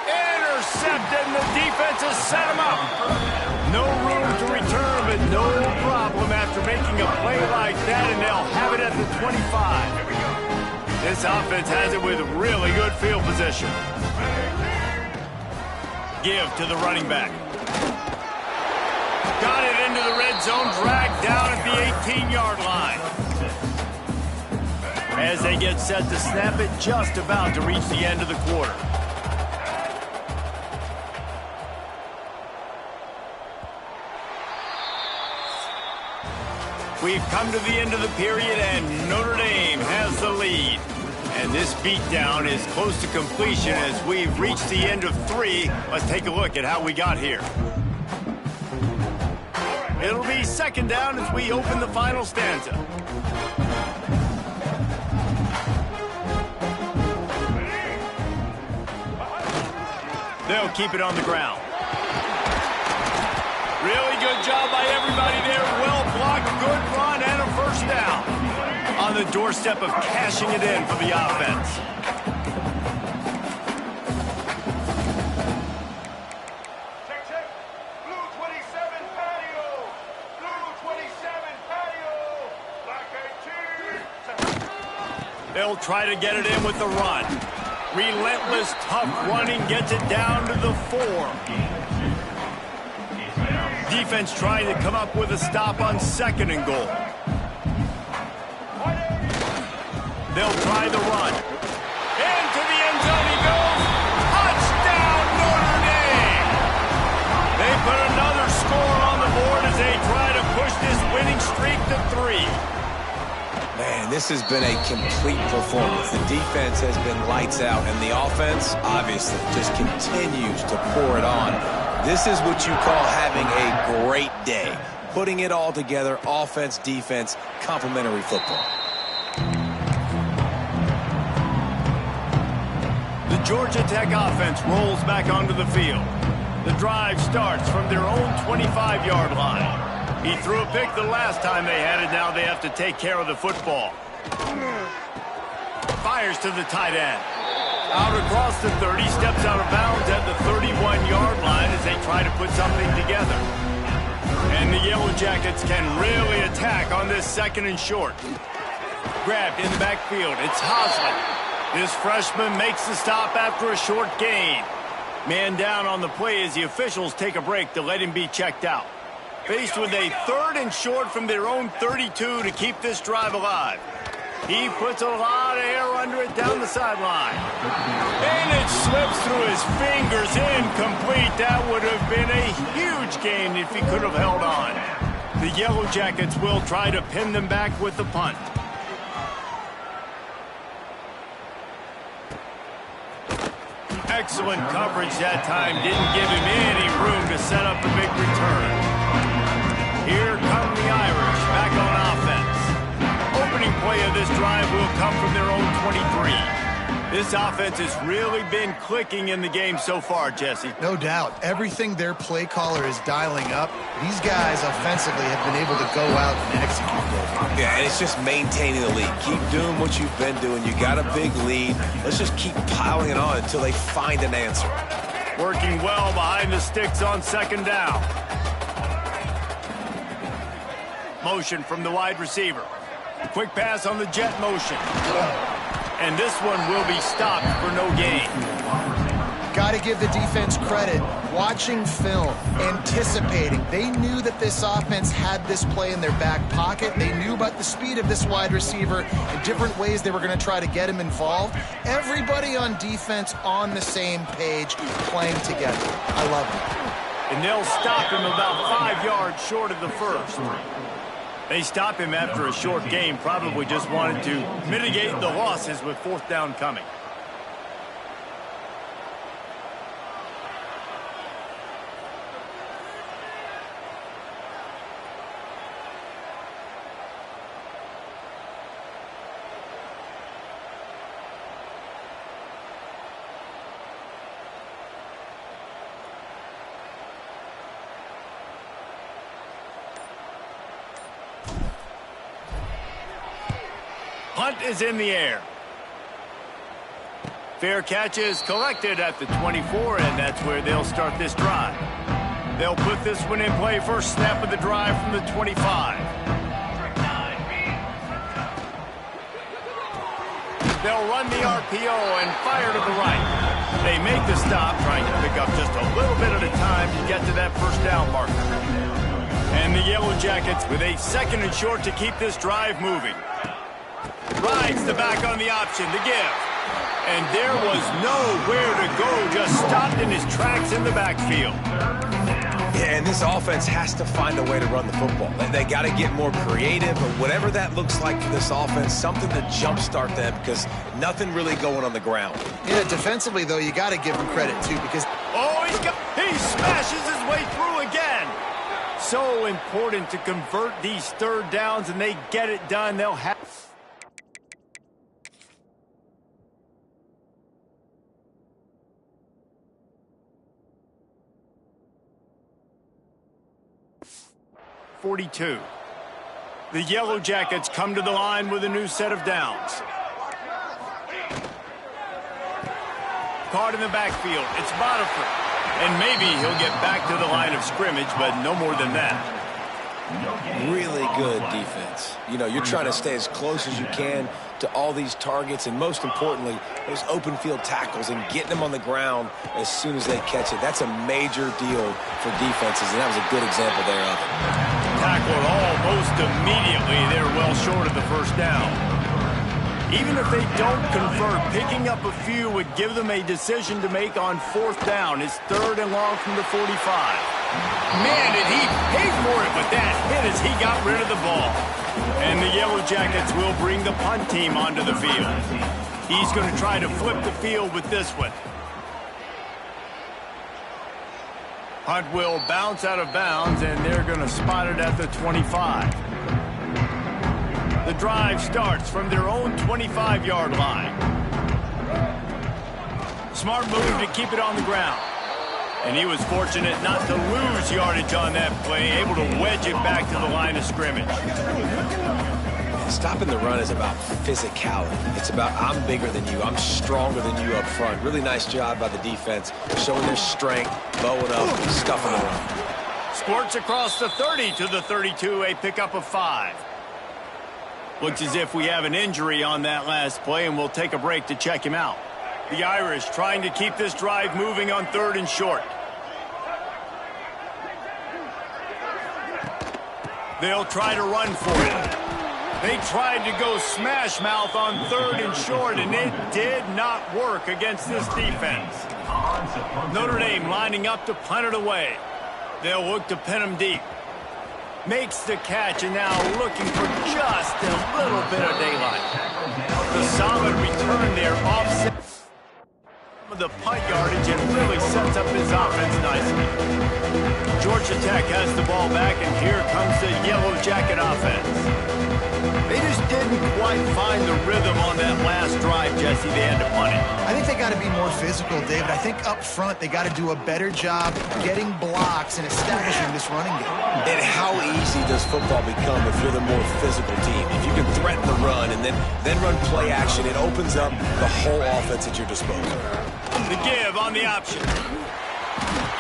Intercepted, and the defense has set him up. No room to return, but no problem after making a play like that, and they'll have it at the 25. This offense has it with really good field position. Give to the running back. Got it into the red zone, dragged down at the 18-yard line. As they get set to snap it, just about to reach the end of the quarter. We've come to the end of the period, and Notre Dame has the lead. And this beatdown is close to completion as we've reached the end of 3. Let's take a look at how we got here. It'll be second down as we open the final stanza. They'll keep it on the ground. Really good job by everybody there. Well blocked, good run, and a first down. On the doorstep of cashing it in for the offense. Check. Blue 27 patio. Blue 27 patio. Black 18. They'll try to get it in with the run. Relentless, tough running gets it down to the 4. Defense trying to come up with a stop on 2nd and goal. They'll try the run. Into the end zone he goes. Touchdown, Notre Dame! They put another score on the board as they try to push this winning streak to 3. Man, this has been a complete performance. The defense has been lights out, and the offense, obviously, just continues to pour it on. This is what you call having a great day. Putting it all together, offense, defense, complementary football. The Georgia Tech offense rolls back onto the field. The drive starts from their own 25-yard line. He threw a pick the last time they had it. Now they have to take care of the football. Fires to the tight end. Out across the 30, steps out of bounds at the 31-yard line as they try to put something together. And the Yellow Jackets can really attack on this 2nd and short. Grabbed in the backfield. It's Hosley. This freshman makes the stop after a short gain. Man down on the play as the officials take a break to let him be checked out. Faced with a 3rd and short from their own 32 to keep this drive alive. He puts a lot of air under it down the sideline. And it slips through his fingers, incomplete. That would have been a huge gain if he could have held on. The Yellow Jackets will try to pin them back with the punt. Excellent coverage that time. Didn't give him any room to set up a big return. Here come the Irish back on offense. Opening play of this drive will come from their own 23. This offense has really been clicking in the game so far, Jesse. No doubt. Everything their play caller is dialing up, these guys offensively have been able to go out and execute those. Yeah, and it's just maintaining the lead. Keep doing what you've been doing. You got a big lead. Let's just keep piling it on until they find an answer. Working well behind the sticks on second down. Motion from the wide receiver. Quick pass on the jet motion. And this one will be stopped for no gain. Got to give the defense credit. Watching film, anticipating. They knew that this offense had this play in their back pocket. They knew about the speed of this wide receiver and different ways they were going to try to get him involved. Everybody on defense on the same page, playing together. I love it. And they'll stop him about 5 yards short of the first. They stop him after a short game, probably just wanted to mitigate the losses with fourth down coming. Punt is in the air. Fair catch is collected at the 24, and that's where they'll start this drive. They'll put this one in play first snap of the drive from the 25. They'll run the RPO and fire to the right. They make the stop, trying to pick up just a little bit at a time to get to that first down marker. And the Yellow Jackets with a second and short to keep this drive moving. Rides the back on the option to give. And there was nowhere to go, just stopped in his tracks in the backfield. Yeah, and this offense has to find a way to run the football. They got to get more creative, or whatever that looks like for this offense, something to jumpstart them, because nothing really going on the ground. Yeah, defensively, though, you got to give him credit, too, because... Oh, he smashes his way through again. So important to convert these third downs, and they get it done. They'll have... .42. The Yellow Jackets come to the line with a new set of downs. Caught in the backfield. It's Botifer. And maybe he'll get back to the line of scrimmage, but no more than that. Really good defense. You know, you're trying to stay as close as you can to all these targets, and most importantly, those open field tackles and getting them on the ground as soon as they catch it. That's a major deal for defenses, and that was a good example there of it. Tackled almost immediately. They're well short of the first down. Even if they don't convert, picking up a few would give them a decision to make on fourth down. It's third and long from the 45. Man, did he pay for it with that hit as he got rid of the ball. And the Yellow Jackets will bring the punt team onto the field. He's going to try to flip the field with this one. Punt will bounce out of bounds, and they're going to spot it at the 25. The drive starts from their own 25-yard line. Smart move to keep it on the ground. And he was fortunate not to lose yardage on that play, able to wedge it back to the line of scrimmage. Stopping the run is about physicality. It's about, I'm bigger than you, I'm stronger than you up front. Really nice job by the defense, showing their strength, bowing up, stuffing the run. Squirts across the 30 to the 32, a pickup of 5. Looks as if we have an injury on that last play, and we'll take a break to check him out. The Irish trying to keep this drive moving on third and short. They'll try to run for it. They tried to go smash mouth on third and short, and it did not work against this defense. Notre Dame lining up to punt it away. They'll look to pin him deep. Makes the catch, and now looking for just a little bit of daylight. The solid return there offset the punt yardage and really sets up his offense nicely. Georgia Tech has the ball back, and here comes the Yellow Jacket offense. They just did couldn't quite find the rhythm on that last drive, Jesse. They had to punt it. I think they got to be more physical, David. I think up front they got to do a better job getting blocks and establishing this running game. And how easy does football become if you're the more physical team? If you can threaten the run and then run play action, it opens up the whole offense at your disposal. The give on the option.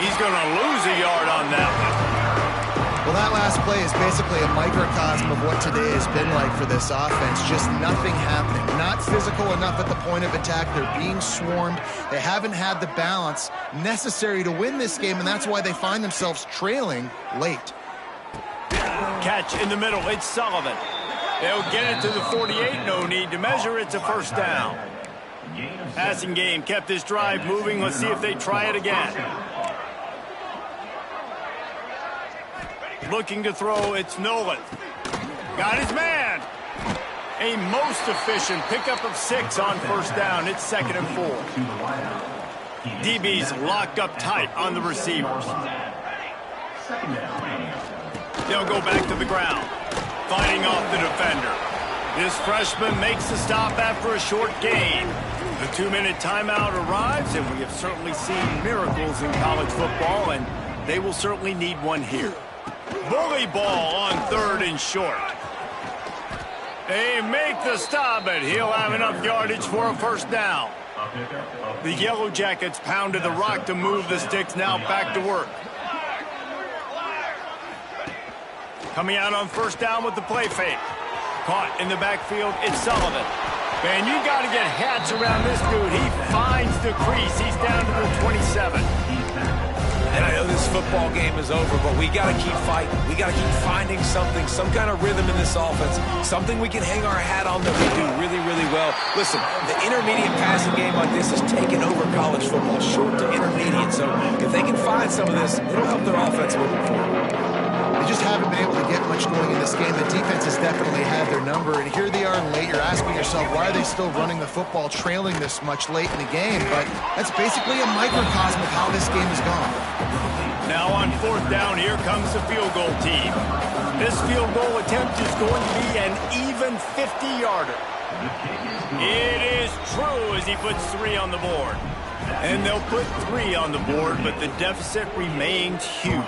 He's going to lose a yard on that one. Well, that last play is basically a microcosm of what today has been like for this offense. Just nothing happening. Not physical enough at the point of attack. They're being swarmed. They haven't had the balance necessary to win this game, and that's why they find themselves trailing late. Catch in the middle. It's Sullivan. They'll get it to the 48. No need to measure. It's a first down. Passing game kept this drive moving. Let's see if they try it again. Looking to throw, it's Nolan. Got his man. A most efficient pickup of 6 on first down. It's 2nd and 4. DB's locked up tight on the receivers. They'll go back to the ground, fighting off the defender. This freshman makes the stop after a short gain. The 2-minute timeout arrives, and we have certainly seen miracles in college football, and they will certainly need one here. Bully ball on 3rd and short. They make the stop, but he'll have enough yardage for a first down. The Yellow Jackets pounded the rock to move the sticks, now back to work. Coming out on first down with the play fake. Caught in the backfield, it's Sullivan. Man, you got to get hats around this dude. He finds the crease. He's down to the 27. And I know this football game is over, but we got to keep fighting. We got to keep finding something, some kind of rhythm in this offense, something we can hang our hat on that we do really, really well. Listen, the intermediate passing game like this is taking over college football, short to intermediate. So if they can find some of this, it'll help their offense moving forward. They just haven't been able to get much going in this game. The defense has definitely had their number, and here they are late. You're asking yourself, why are they still running the football, trailing this much late in the game? But that's basically a microcosm of how this game has gone. Now on 4th down, here comes the field goal team. This field goal attempt is going to be an even 50-yarder. It is true as he puts 3 on the board. And they'll put 3 on the board, but the deficit remains huge.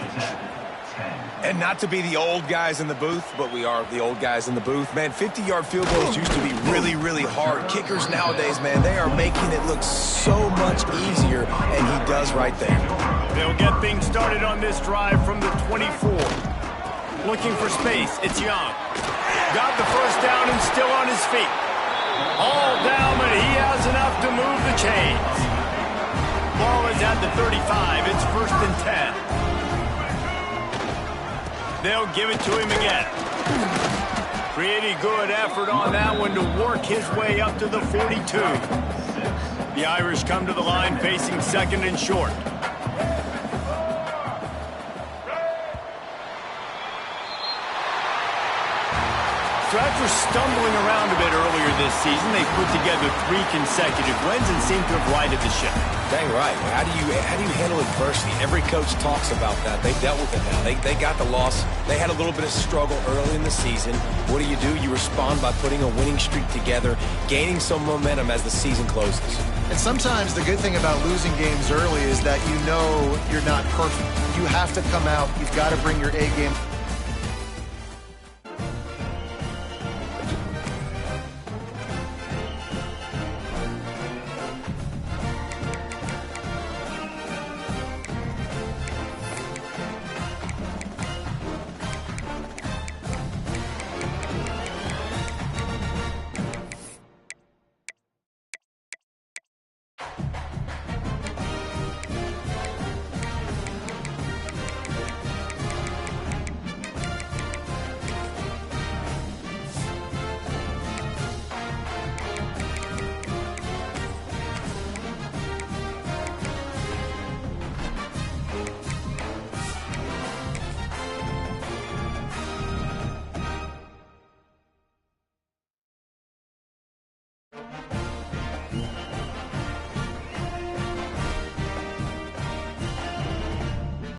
And not to be the old guys in the booth, but we are the old guys in the booth. Man, 50-yard field goals used to be really, really hard. Kickers nowadays, man, they are making it look so much easier, and he does right there. They'll get things started on this drive from the 24. Looking for space, it's Young. Got the first down and still on his feet. All down, but he has enough to move the chains. Ball is at the 35. It's 1st and 10. They'll give it to him again. Pretty good effort on that one to work his way up to the 42. The Irish come to the line facing 2nd and short. So after stumbling around a bit earlier this season, they put together 3 consecutive wins and seem to have righted the ship. Dang right. How do you handle adversity? Every coach talks about that. They dealt with it now. They got the loss. They had a little bit of struggle early in the season. What do? You respond by putting a winning streak together, gaining some momentum as the season closes. And sometimes the good thing about losing games early is that you know you're not perfect. You have to come out. You've got to bring your A game.